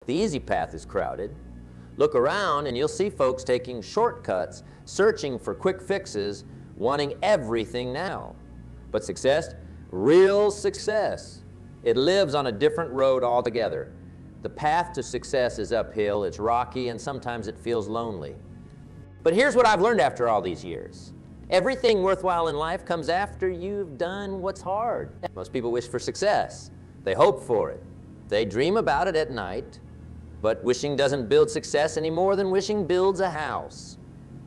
the easy path is crowded. Look around and you'll see folks taking shortcuts, searching for quick fixes, wanting everything now. But success, real success, it lives on a different road altogether. The path to success is uphill, it's rocky, and sometimes it feels lonely. But here's what I've learned after all these years. Everything worthwhile in life comes after you've done what's hard. Most people wish for success. They hope for it. They dream about it at night. But wishing doesn't build success any more than wishing builds a house.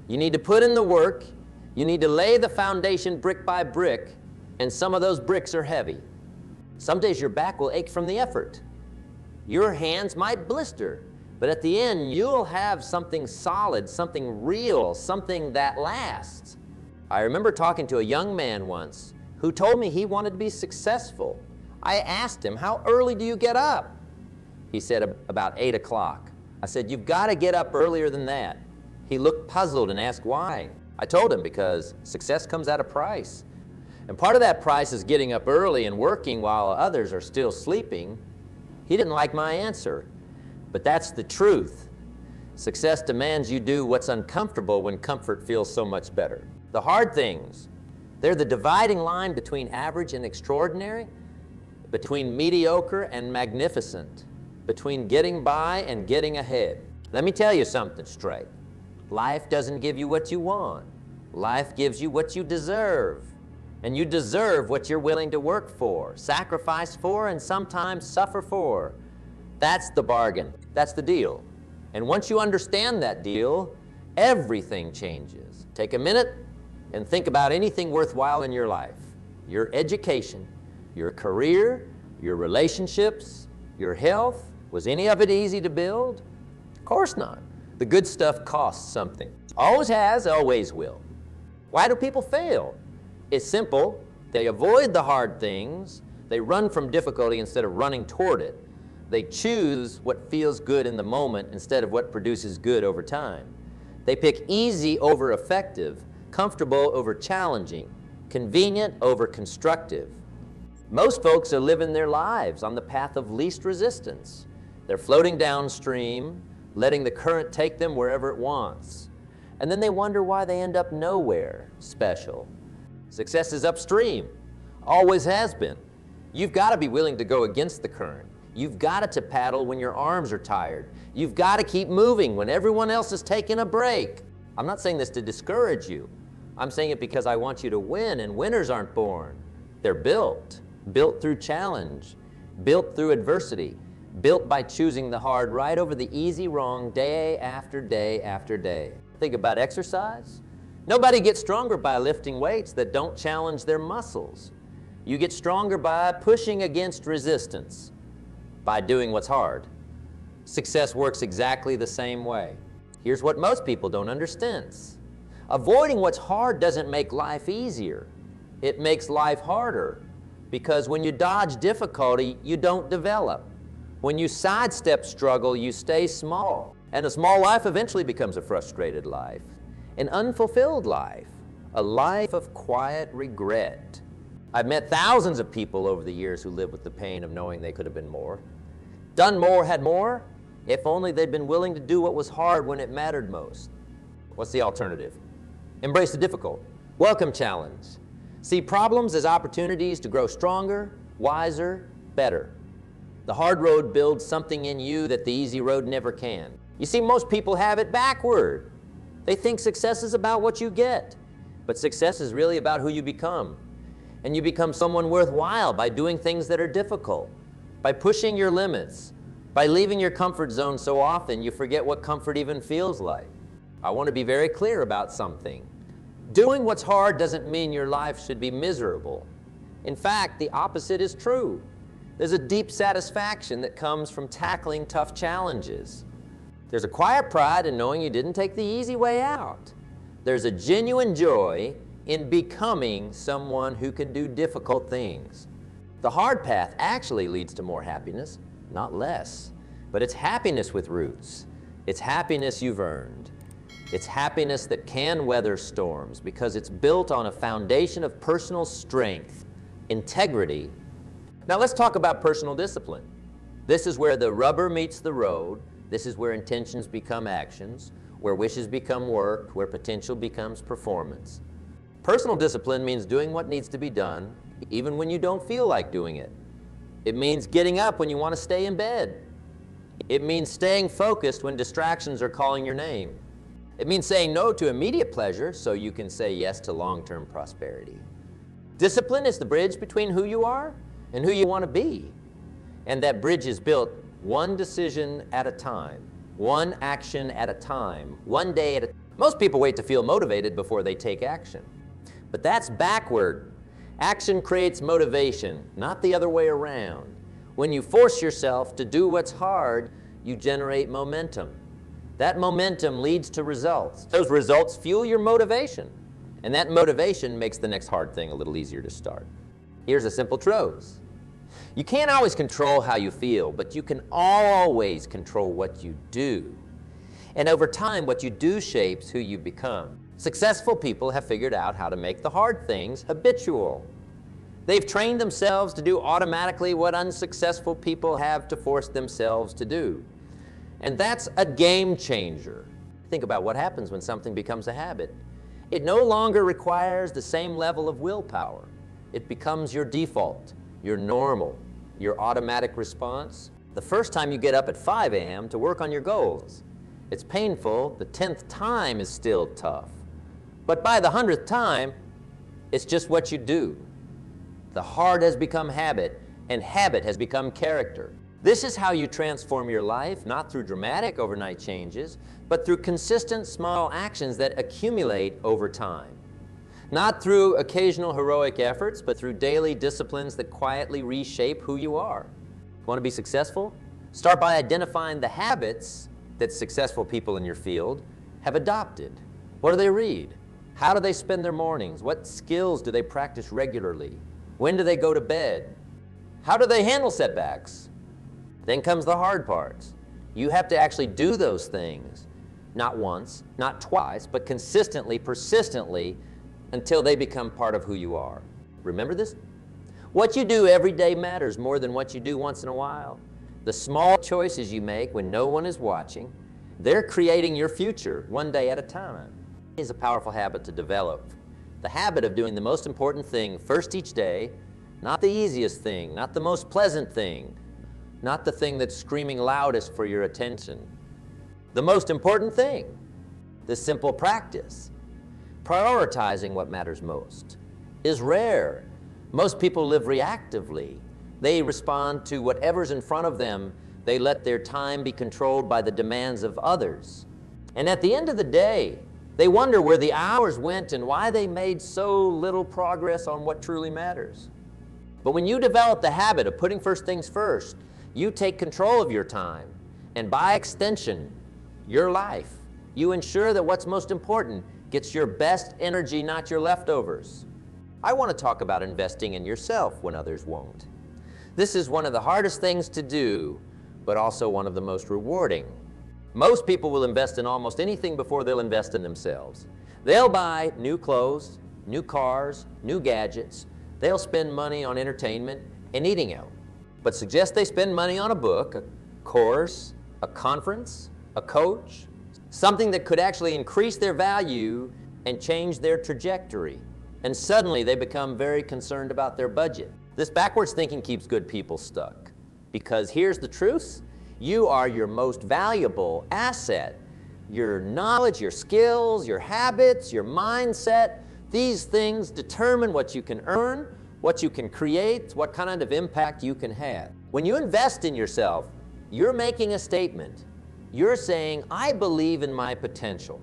You need to put in the work. You need to lay the foundation brick by brick, and some of those bricks are heavy. Some days your back will ache from the effort. Your hands might blister, but at the end you'll have something solid, something real, something that lasts. I remember talking to a young man once who told me he wanted to be successful. I asked him, "How early do you get up?" He said, "About 8 o'clock. I said, "You've got to get up earlier than that." He looked puzzled and asked why. I told him because success comes at a price. And part of that price is getting up early and working while others are still sleeping. He didn't like my answer, but that's the truth. Success demands you do what's uncomfortable when comfort feels so much better. The hard things, they're the dividing line between average and extraordinary, between mediocre and magnificent, between getting by and getting ahead. Let me tell you something straight. Life doesn't give you what you want. Life gives you what you deserve. And you deserve what you're willing to work for, sacrifice for, and sometimes suffer for. That's the bargain. That's the deal. And once you understand that deal, everything changes. Take a minute and think about anything worthwhile in your life. Your education, your career, your relationships, your health. Was any of it easy to build? Of course not. The good stuff costs something. Always has, always will. Why do people fail? It's simple. They avoid the hard things. They run from difficulty instead of running toward it. They choose what feels good in the moment instead of what produces good over time. They pick easy over effective, comfortable over challenging, convenient over constructive. Most folks are living their lives on the path of least resistance. They're floating downstream, letting the current take them wherever it wants. And then they wonder why they end up nowhere special. Success is upstream, always has been. You've got to be willing to go against the current. You've got to paddle when your arms are tired. You've got to keep moving when everyone else is taking a break. I'm not saying this to discourage you. I'm saying it because I want you to win, and winners aren't born. They're built through challenge, built through adversity, built by choosing the hard right over the easy wrong day after day after day. Think about exercise. Nobody gets stronger by lifting weights that don't challenge their muscles. You get stronger by pushing against resistance, by doing what's hard. Success works exactly the same way. Here's what most people don't understand. Avoiding what's hard doesn't make life easier. It makes life harder, because when you dodge difficulty, you don't develop. When you sidestep struggle, you stay small. And a small life eventually becomes a frustrated life, an unfulfilled life, a life of quiet regret. I've met thousands of people over the years who live with the pain of knowing they could have been more, done more, had more, if only they'd been willing to do what was hard when it mattered most. What's the alternative? Embrace the difficult. Welcome challenge. See problems as opportunities to grow stronger, wiser, better. The hard road builds something in you that the easy road never can. You see, most people have it backward. They think success is about what you get, but success is really about who you become. And you become someone worthwhile by doing things that are difficult, by pushing your limits, by leaving your comfort zone so often you forget what comfort even feels like. I want to be very clear about something. Doing what's hard doesn't mean your life should be miserable. In fact, the opposite is true. There's a deep satisfaction that comes from tackling tough challenges. There's a quiet pride in knowing you didn't take the easy way out. There's a genuine joy in becoming someone who can do difficult things. The hard path actually leads to more happiness, not less. But it's happiness with roots. It's happiness you've earned. It's happiness that can weather storms because it's built on a foundation of personal strength, integrity. Now let's talk about personal discipline. This is where the rubber meets the road. This is where intentions become actions, where wishes become work, where potential becomes performance. Personal discipline means doing what needs to be done, even when you don't feel like doing it. It means getting up when you want to stay in bed. It means staying focused when distractions are calling your name. It means saying no to immediate pleasure so you can say yes to long-term prosperity. Discipline is the bridge between who you are and who you want to be. And that bridge is built one decision at a time, one action at a time, one day at a time. Most people wait to feel motivated before they take action. But that's backward. Action creates motivation, not the other way around. When you force yourself to do what's hard, you generate momentum. That momentum leads to results. Those results fuel your motivation. And that motivation makes the next hard thing a little easier to start. Here's a simple truth. You can't always control how you feel, but you can always control what you do. And over time, what you do shapes who you become. Successful people have figured out how to make the hard things habitual. They've trained themselves to do automatically what unsuccessful people have to force themselves to do. And that's a game changer. Think about what happens when something becomes a habit. It no longer requires the same level of willpower. It becomes your default, your normal, your automatic response. The first time you get up at 5 a.m. to work on your goals, it's painful. The 10th time is still tough. But by the 100th time, it's just what you do. The hard has become habit, and habit has become character. This is how you transform your life, not through dramatic overnight changes, but through consistent small actions that accumulate over time. Not through occasional heroic efforts, but through daily disciplines that quietly reshape who you are. Want to be successful? Start by identifying the habits that successful people in your field have adopted. What do they read? How do they spend their mornings? What skills do they practice regularly? When do they go to bed? How do they handle setbacks? Then comes the hard parts. You have to actually do those things, not once, not twice, but consistently, persistently, until they become part of who you are. Remember this? What you do every day matters more than what you do once in a while. The small choices you make when no one is watching, they're creating your future one day at a time. It is a powerful habit to develop. The habit of doing the most important thing first each day, not the easiest thing, not the most pleasant thing, not the thing that's screaming loudest for your attention. The most important thing, this simple practice, prioritizing what matters most, is rare. Most people live reactively. They respond to whatever's in front of them. They let their time be controlled by the demands of others. And at the end of the day, they wonder where the hours went and why they made so little progress on what truly matters. But when you develop the habit of putting first things first, you take control of your time, and by extension, your life. You ensure that what's most important gets your best energy, not your leftovers. I want to talk about investing in yourself when others won't. This is one of the hardest things to do, but also one of the most rewarding. Most people will invest in almost anything before they'll invest in themselves. They'll buy new clothes, new cars, new gadgets. They'll spend money on entertainment and eating out. But suggest they spend money on a book, a course, a conference, a coach, something that could actually increase their value and change their trajectory. And suddenly they become very concerned about their budget. This backwards thinking keeps good people stuck. Because here's the truth. You are your most valuable asset. Your knowledge, your skills, your habits, your mindset, these things determine what you can earn, what you can create, what kind of impact you can have. When you invest in yourself, you're making a statement. You're saying, I believe in my potential.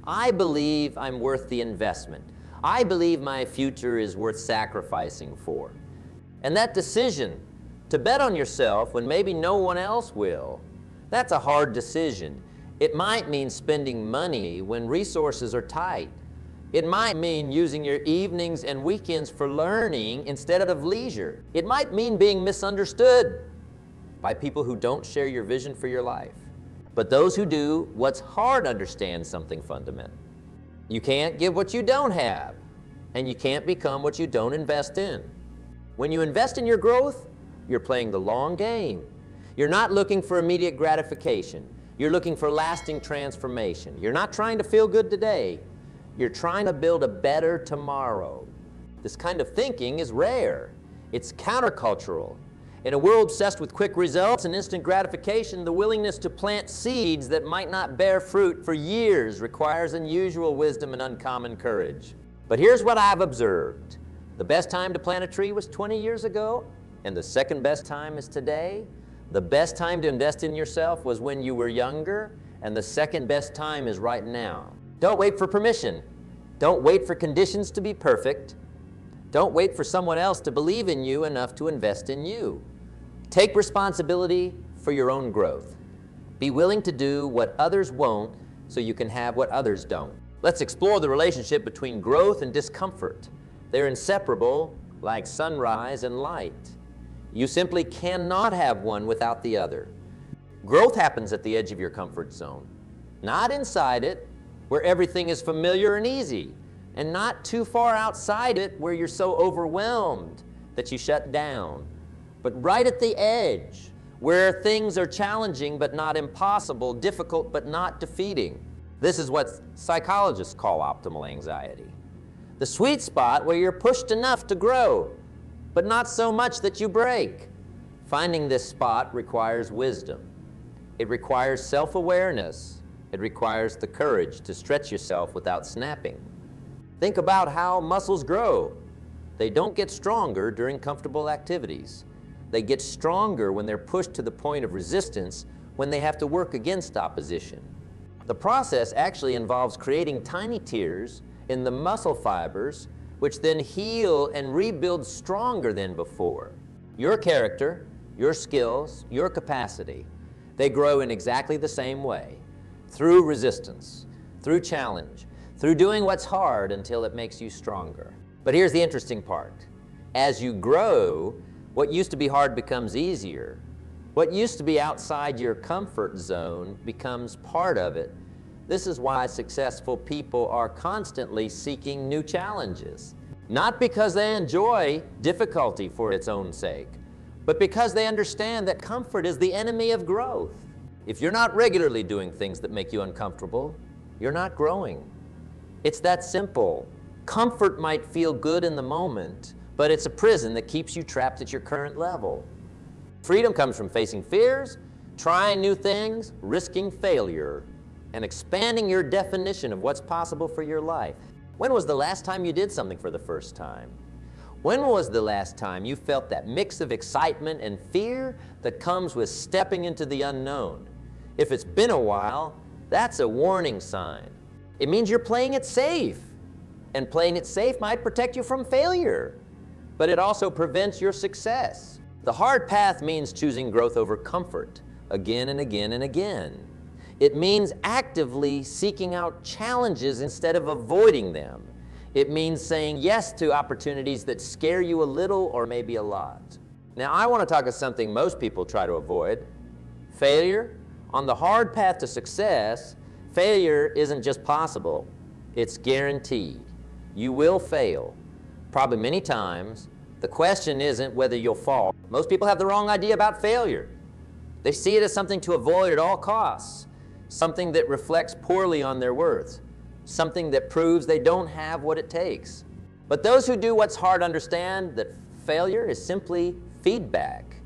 I believe I'm worth the investment. I believe my future is worth sacrificing for. And that decision to bet on yourself when maybe no one else will, that's a hard decision. It might mean spending money when resources are tight. It might mean using your evenings and weekends for learning instead of leisure. It might mean being misunderstood by people who don't share your vision for your life. But those who do what's hard understand something fundamental. You can't give what you don't have, and you can't become what you don't invest in. When you invest in your growth, you're playing the long game. You're not looking for immediate gratification. You're looking for lasting transformation. You're not trying to feel good today. You're trying to build a better tomorrow. This kind of thinking is rare. It's countercultural. In a world obsessed with quick results and instant gratification, the willingness to plant seeds that might not bear fruit for years requires unusual wisdom and uncommon courage. But here's what I've observed. The best time to plant a tree was 20 years ago, and the second best time is today. The best time to invest in yourself was when you were younger, and the second best time is right now. Don't wait for permission. Don't wait for conditions to be perfect. Don't wait for someone else to believe in you enough to invest in you. Take responsibility for your own growth. Be willing to do what others won't so you can have what others don't. Let's explore the relationship between growth and discomfort. They're inseparable, like sunrise and light. You simply cannot have one without the other. Growth happens at the edge of your comfort zone, not inside it, where everything is familiar and easy, and not too far outside it where you're so overwhelmed that you shut down, but right at the edge, where things are challenging but not impossible, difficult but not defeating. This is what psychologists call optimal anxiety. The sweet spot where you're pushed enough to grow, but not so much that you break. Finding this spot requires wisdom. It requires self-awareness. It requires the courage to stretch yourself without snapping. Think about how muscles grow. They don't get stronger during comfortable activities. They get stronger when they're pushed to the point of resistance, when they have to work against opposition. The process actually involves creating tiny tears in the muscle fibers, which then heal and rebuild stronger than before. Your character, your skills, your capacity, they grow in exactly the same way, through resistance, through challenge, through doing what's hard until it makes you stronger. But here's the interesting part. As you grow, what used to be hard becomes easier. What used to be outside your comfort zone becomes part of it. This is why successful people are constantly seeking new challenges. Not because they enjoy difficulty for its own sake, but because they understand that comfort is the enemy of growth. If you're not regularly doing things that make you uncomfortable, you're not growing. It's that simple. Comfort might feel good in the moment, but it's a prison that keeps you trapped at your current level. Freedom comes from facing fears, trying new things, risking failure, and expanding your definition of what's possible for your life. When was the last time you did something for the first time? When was the last time you felt that mix of excitement and fear that comes with stepping into the unknown? If it's been a while, that's a warning sign. It means you're playing it safe. And playing it safe might protect you from failure, but it also prevents your success. The hard path means choosing growth over comfort again and again and again. It means actively seeking out challenges instead of avoiding them. It means saying yes to opportunities that scare you a little or maybe a lot. Now, I want to talk about something most people try to avoid: failure. On the hard path to success, failure isn't just possible, it's guaranteed. You will fail, probably many times. The question isn't whether you'll fall. Most people have the wrong idea about failure. They see it as something to avoid at all costs, something that reflects poorly on their worth, something that proves they don't have what it takes. But those who do what's hard understand that failure is simply feedback.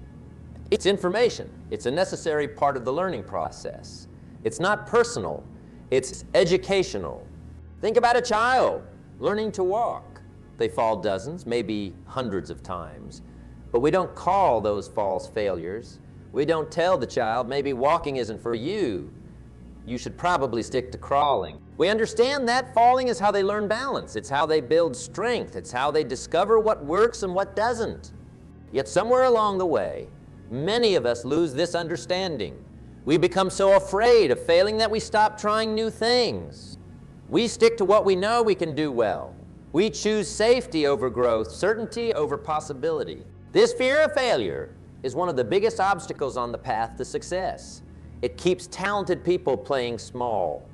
It's information. It's a necessary part of the learning process. It's not personal. It's educational. Think about a child learning to walk. They fall dozens, maybe hundreds of times. But we don't call those falls failures. We don't tell the child, maybe walking isn't for you. You should probably stick to crawling. We understand that falling is how they learn balance. It's how they build strength. It's how they discover what works and what doesn't. Yet somewhere along the way, many of us lose this understanding. We become so afraid of failing that we stop trying new things. We stick to what we know we can do well. We choose safety over growth, certainty over possibility. This fear of failure is one of the biggest obstacles on the path to success. It keeps talented people playing small.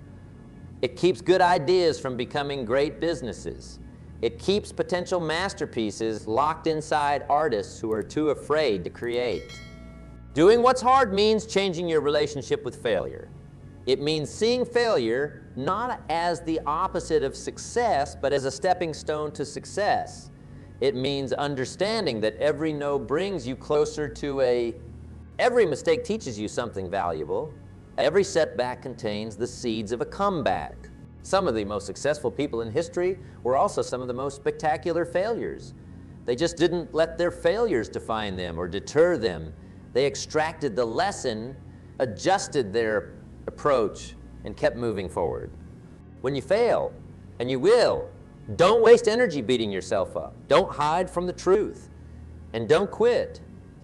It keeps good ideas from becoming great businesses. It keeps potential masterpieces locked inside artists who are too afraid to create. Doing what's hard means changing your relationship with failure. It means seeing failure not as the opposite of success, but as a stepping stone to success. It means understanding that every no brings you closer to every mistake teaches you something valuable. Every setback contains the seeds of a comeback. Some of the most successful people in history were also some of the most spectacular failures. They just didn't let their failures define them or deter them. They extracted the lesson, adjusted their approach, and kept moving forward. When you fail, and you will, don't waste energy beating yourself up. Don't hide from the truth. And don't quit.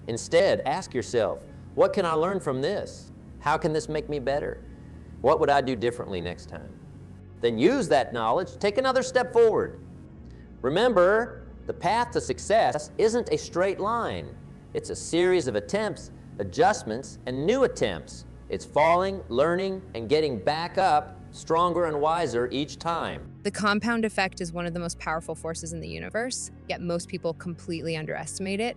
Instead, ask yourself, what can I learn from this? How can this make me better? What would I do differently next time? Then use that knowledge, take another step forward. Remember, the path to success isn't a straight line. It's a series of attempts, adjustments, and new attempts. It's falling, learning, and getting back up, stronger and wiser each time. The compound effect is one of the most powerful forces in the universe, yet most people completely underestimate it.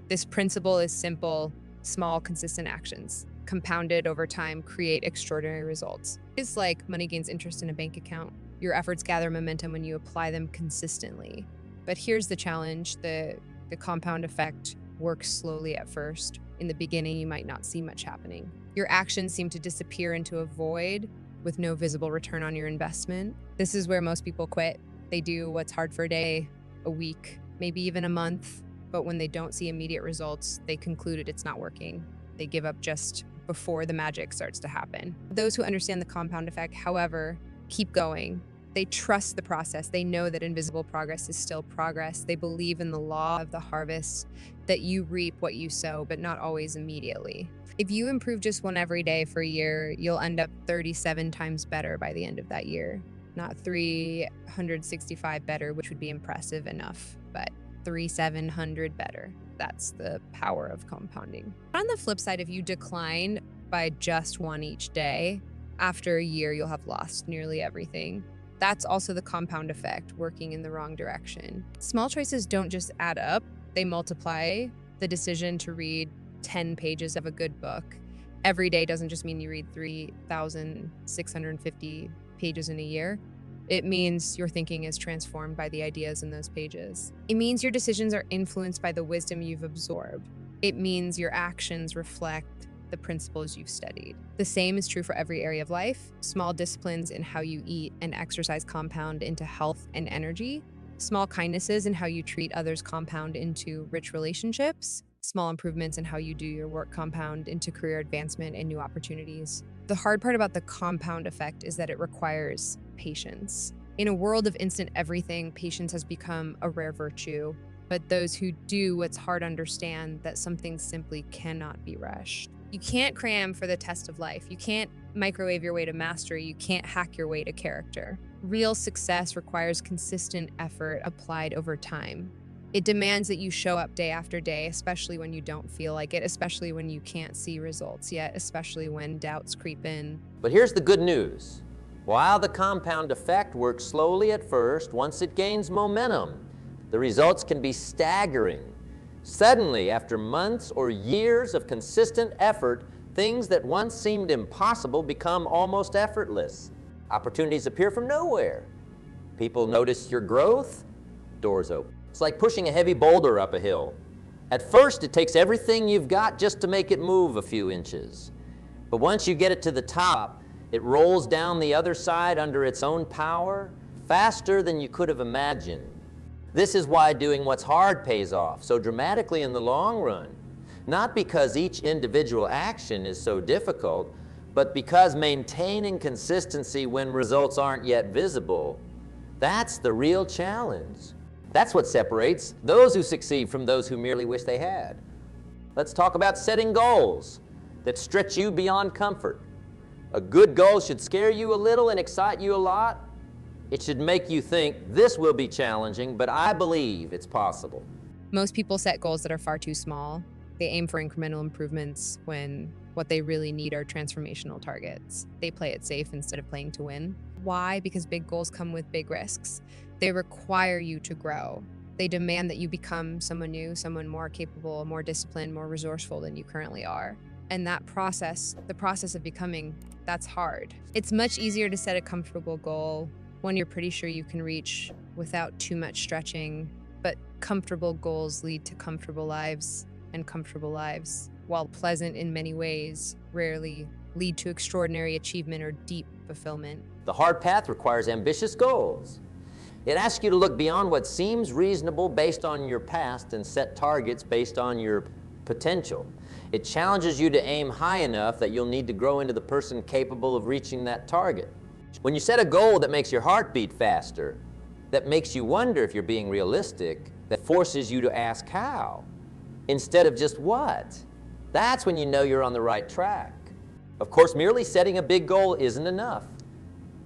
This principle is simple: small, consistent actions, compounded over time, create extraordinary results. It's like money gains interest in a bank account. Your efforts gather momentum when you apply them consistently. But here's the challenge: the compound effect works slowly at first. In the beginning, you might not see much happening. Your actions seem to disappear into a void with no visible return on your investment. This is where most people quit. They do what's hard for a day, a week, maybe even a month, but when they don't see immediate results, they concluded it's not working. They give up just before the magic starts to happen. Those who understand the compound effect, however, keep going. They trust the process. They know that invisible progress is still progress. They believe in the law of the harvest, that you reap what you sow, but not always immediately. If you improve just one every day for a year, you'll end up 37 times better by the end of that year. Not 365 better, which would be impressive enough, but 3,700 better. That's the power of compounding. On the flip side, if you decline by just one each day, after a year, you'll have lost nearly everything. That's also the compound effect, working in the wrong direction. Small choices don't just add up, they multiply. The decision to read 10 pages of a good book every day doesn't just mean you read 3,650 pages in a year. It means your thinking is transformed by the ideas in those pages. It means your decisions are influenced by the wisdom you've absorbed. It means your actions reflect the principles you've studied. The same is true for every area of life. Small disciplines in how you eat and exercise compound into health and energy. Small kindnesses in how you treat others compound into rich relationships. Small improvements in how you do your work compound into career advancement and new opportunities. The hard part about the compound effect is that it requires patience. In a world of instant everything, patience has become a rare virtue. But those who do what's hard understand that some things simply cannot be rushed. You can't cram for the test of life. You can't microwave your way to mastery. You can't hack your way to character. Real success requires consistent effort applied over time. It demands that you show up day after day, especially when you don't feel like it, especially when you can't see results yet, especially when doubts creep in. But here's the good news. While the compound effect works slowly at first, once it gains momentum, the results can be staggering. Suddenly, after months or years of consistent effort, things that once seemed impossible become almost effortless. Opportunities appear from nowhere. People notice your growth, doors open. It's like pushing a heavy boulder up a hill. At first, it takes everything you've got just to make it move a few inches. But once you get it to the top, it rolls down the other side under its own power, faster than you could have imagined. This is why doing what's hard pays off so dramatically in the long run. Not because each individual action is so difficult, but because maintaining consistency when results aren't yet visible, that's the real challenge. That's what separates those who succeed from those who merely wish they had. Let's talk about setting goals that stretch you beyond comfort. A good goal should scare you a little and excite you a lot. It should make you think, this will be challenging, but I believe it's possible. Most people set goals that are far too small. They aim for incremental improvements when what they really need are transformational targets. They play it safe instead of playing to win. Why? Because big goals come with big risks. They require you to grow. They demand that you become someone new, someone more capable, more disciplined, more resourceful than you currently are. And that process, the process of becoming, that's hard. It's much easier to set a comfortable goal, one you're pretty sure you can reach without too much stretching. But comfortable goals lead to comfortable lives, and comfortable lives, while pleasant in many ways, rarely lead to extraordinary achievement or deep fulfillment. The hard path requires ambitious goals. It asks you to look beyond what seems reasonable based on your past and set targets based on your potential. It challenges you to aim high enough that you'll need to grow into the person capable of reaching that target. When you set a goal that makes your heart beat faster, that makes you wonder if you're being realistic, that forces you to ask how, instead of just what, that's when you know you're on the right track. Of course, merely setting a big goal isn't enough.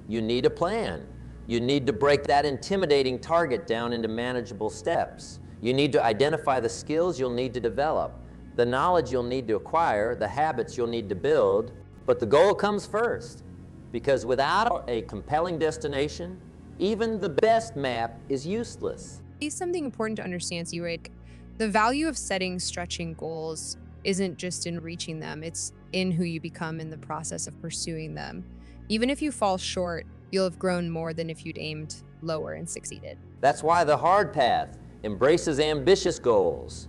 You need a plan. You need to break that intimidating target down into manageable steps. You need to identify the skills you'll need to develop, the knowledge you'll need to acquire, the habits you'll need to build. But the goal comes first, because without a compelling destination, even the best map is useless. It's something important to understand, 𝐒𝐮𝐬𝐿. The value of setting stretching goals isn't just in reaching them, it's in who you become in the process of pursuing them. Even if you fall short, you'll have grown more than if you'd aimed lower and succeeded. That's why the hard path embraces ambitious goals.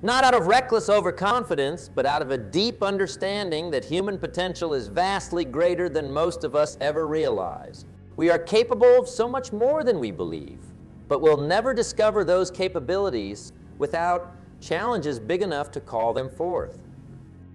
Not out of reckless overconfidence, but out of a deep understanding that human potential is vastly greater than most of us ever realize. We are capable of so much more than we believe, but we'll never discover those capabilities without challenges big enough to call them forth.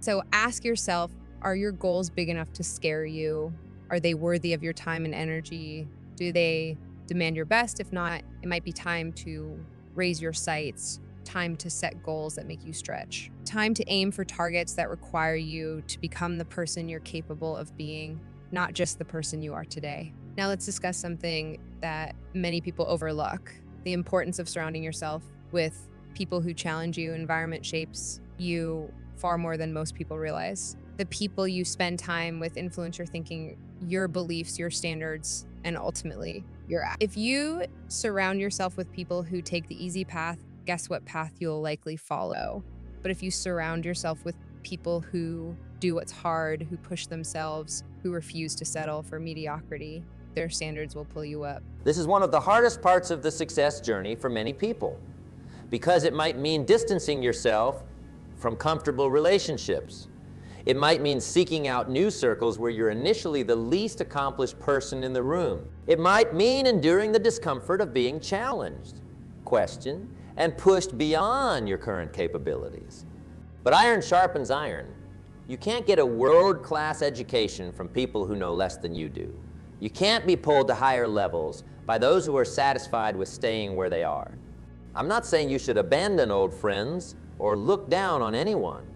So ask yourself, are your goals big enough to scare you? Are they worthy of your time and energy? Do they demand your best? If not, it might be time to raise your sights, time to set goals that make you stretch, time to aim for targets that require you to become the person you're capable of being, not just the person you are today. Now let's discuss something that many people overlook, the importance of surrounding yourself with people who challenge you. Environment shapes you far more than most people realize. The people you spend time with influence your thinking, your beliefs, your standards, and ultimately your act. If you surround yourself with people who take the easy path, guess what path you'll likely follow. But if you surround yourself with people who do what's hard, who push themselves, who refuse to settle for mediocrity, their standards will pull you up. This is one of the hardest parts of the success journey for many people, because it might mean distancing yourself from comfortable relationships. It might mean seeking out new circles where you're initially the least accomplished person in the room. It might mean enduring the discomfort of being challenged, questioned, and pushed beyond your current capabilities. But iron sharpens iron. You can't get a world-class education from people who know less than you do. You can't be pulled to higher levels by those who are satisfied with staying where they are. I'm not saying you should abandon old friends or look down on anyone.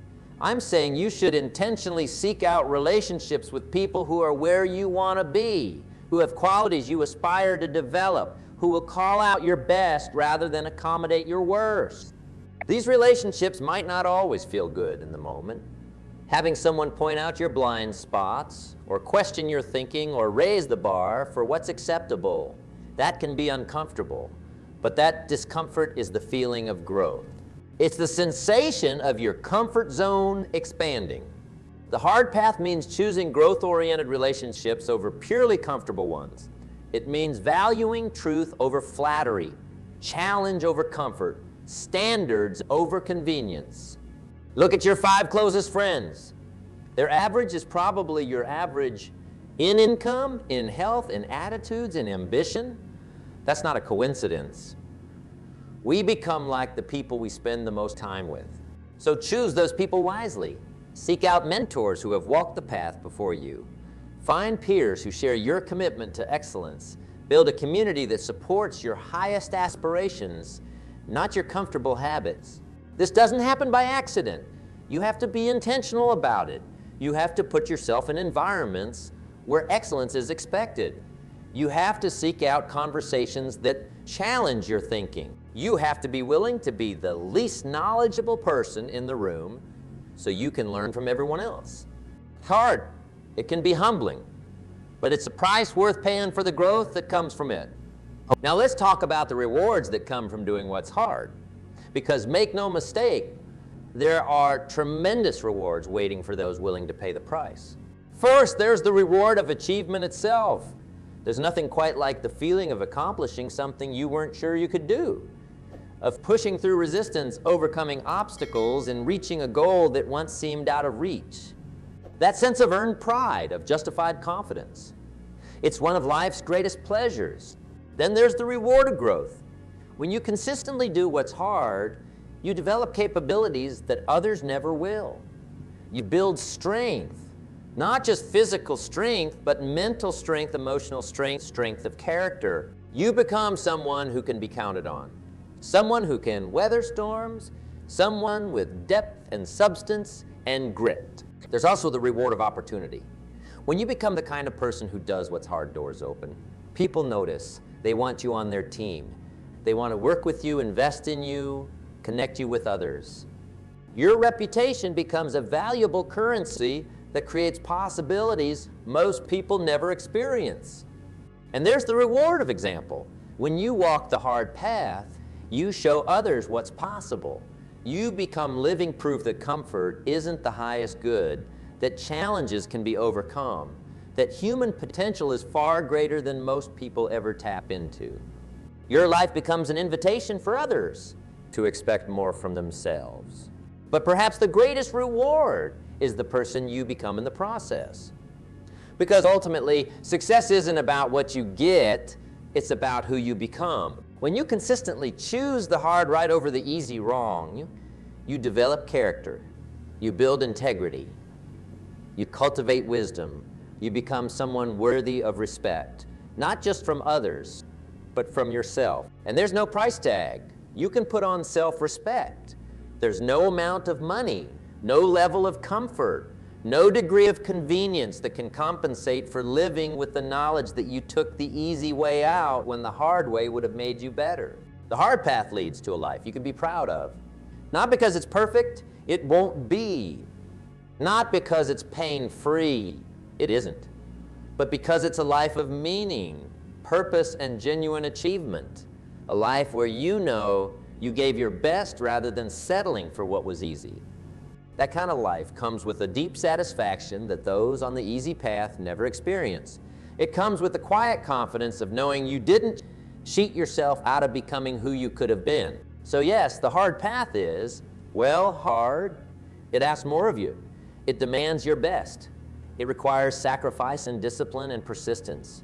I'm saying you should intentionally seek out relationships with people who are where you want to be, who have qualities you aspire to develop, who will call out your best rather than accommodate your worst. These relationships might not always feel good in the moment. Having someone point out your blind spots, or question your thinking, or raise the bar for what's acceptable, that can be uncomfortable. But that discomfort is the feeling of growth. It's the sensation of your comfort zone expanding. The hard path means choosing growth-oriented relationships over purely comfortable ones. It means valuing truth over flattery, challenge over comfort, standards over convenience. Look at your 5 closest friends. Their average is probably your average in income, in health, in attitudes, in ambition. That's not a coincidence. We become like the people we spend the most time with. So choose those people wisely. Seek out mentors who have walked the path before you. Find peers who share your commitment to excellence. Build a community that supports your highest aspirations, not your comfortable habits. This doesn't happen by accident. You have to be intentional about it. You have to put yourself in environments where excellence is expected. You have to seek out conversations that challenge your thinking. You have to be willing to be the least knowledgeable person in the room so you can learn from everyone else. It's hard. It can be humbling, but it's a price worth paying for the growth that comes from it. Now let's talk about the rewards that come from doing what's hard. Because make no mistake, there are tremendous rewards waiting for those willing to pay the price. First, there's the reward of achievement itself. There's nothing quite like the feeling of accomplishing something you weren't sure you could do, of pushing through resistance, overcoming obstacles, and reaching a goal that once seemed out of reach. That sense of earned pride, of justified confidence. It's one of life's greatest pleasures. Then there's the reward of growth. When you consistently do what's hard, you develop capabilities that others never will. You build strength, not just physical strength, but mental strength, emotional strength, strength of character. You become someone who can be counted on. Someone who can weather storms, someone with depth and substance and grit. There's also the reward of opportunity. When you become the kind of person who does what's hard, doors open. People notice. They want you on their team. They want to work with you, invest in you, connect you with others. Your reputation becomes a valuable currency that creates possibilities most people never experience. And there's the reward of example. When you walk the hard path, you show others what's possible. You become living proof that comfort isn't the highest good, that challenges can be overcome, that human potential is far greater than most people ever tap into. Your life becomes an invitation for others to expect more from themselves. But perhaps the greatest reward is the person you become in the process. Because ultimately, success isn't about what you get, it's about who you become. When you consistently choose the hard right over the easy wrong, you develop character, you build integrity, you cultivate wisdom, you become someone worthy of respect, not just from others, but from yourself. And there's no price tag. You can put on self-respect. There's no amount of money, no level of comfort, no degree of convenience that can compensate for living with the knowledge that you took the easy way out when the hard way would have made you better. The hard path leads to a life you can be proud of. Not because it's perfect, it won't be. Not because it's pain-free, it isn't. But because it's a life of meaning, purpose, and genuine achievement. A life where you know you gave your best rather than settling for what was easy. That kind of life comes with a deep satisfaction that those on the easy path never experience. It comes with the quiet confidence of knowing you didn't cheat yourself out of becoming who you could have been. So yes, the hard path is, well, hard. It asks more of you. It demands your best. It requires sacrifice and discipline and persistence.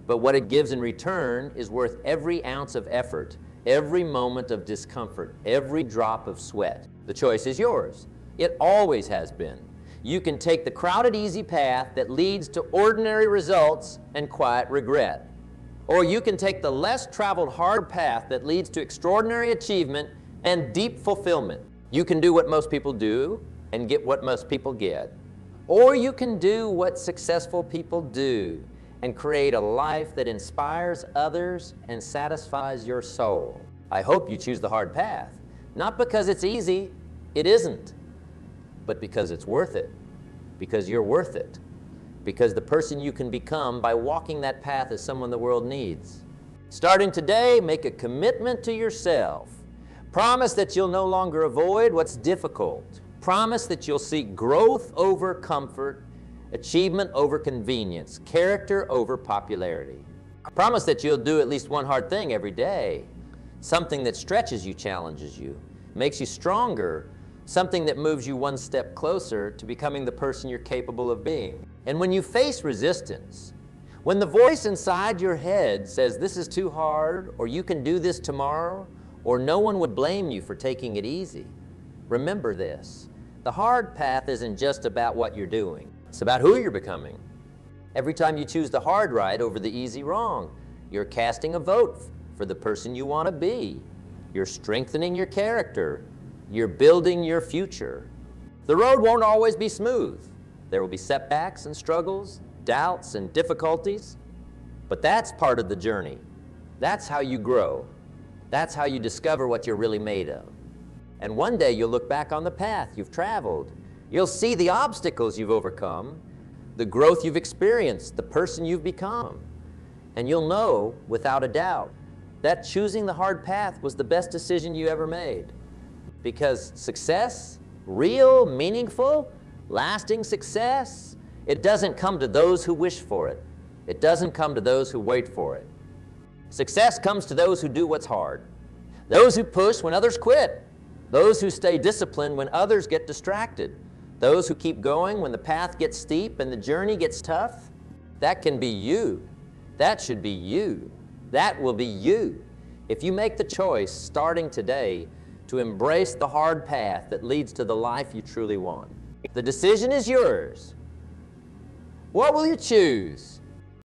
But what it gives in return is worth every ounce of effort, every moment of discomfort, every drop of sweat. The choice is yours. It always has been. You can take the crowded, easy path that leads to ordinary results and quiet regret. Or you can take the less traveled, hard path that leads to extraordinary achievement and deep fulfillment. You can do what most people do and get what most people get. Or you can do what successful people do and create a life that inspires others and satisfies your soul. I hope you choose the hard path, not because it's easy, it isn't, but because it's worth it, because you're worth it, because the person you can become by walking that path is someone the world needs. Starting today, make a commitment to yourself. Promise that you'll no longer avoid what's difficult. Promise that you'll seek growth over comfort, achievement over convenience, character over popularity. Promise that you'll do at least one hard thing every day, something that stretches you, challenges you, makes you stronger, something that moves you one step closer to becoming the person you're capable of being. And when you face resistance, when the voice inside your head says this is too hard, or you can do this tomorrow, or no one would blame you for taking it easy, remember this. The hard path isn't just about what you're doing. It's about who you're becoming. Every time you choose the hard right over the easy wrong, you're casting a vote for the person you want to be. You're strengthening your character. You're building your future. The road won't always be smooth. There will be setbacks and struggles, doubts and difficulties, but that's part of the journey. That's how you grow. That's how you discover what you're really made of. And one day you'll look back on the path you've traveled. You'll see the obstacles you've overcome, the growth you've experienced, the person you've become. And you'll know, without a doubt, that choosing the hard path was the best decision you ever made. Because success, real, meaningful, lasting success, it doesn't come to those who wish for it. It doesn't come to those who wait for it. Success comes to those who do what's hard. Those who push when others quit. Those who stay disciplined when others get distracted. Those who keep going when the path gets steep and the journey gets tough. That can be you. That should be you. That will be you. If you make the choice starting today to embrace the hard path that leads to the life you truly want. The decision is yours. What will you choose?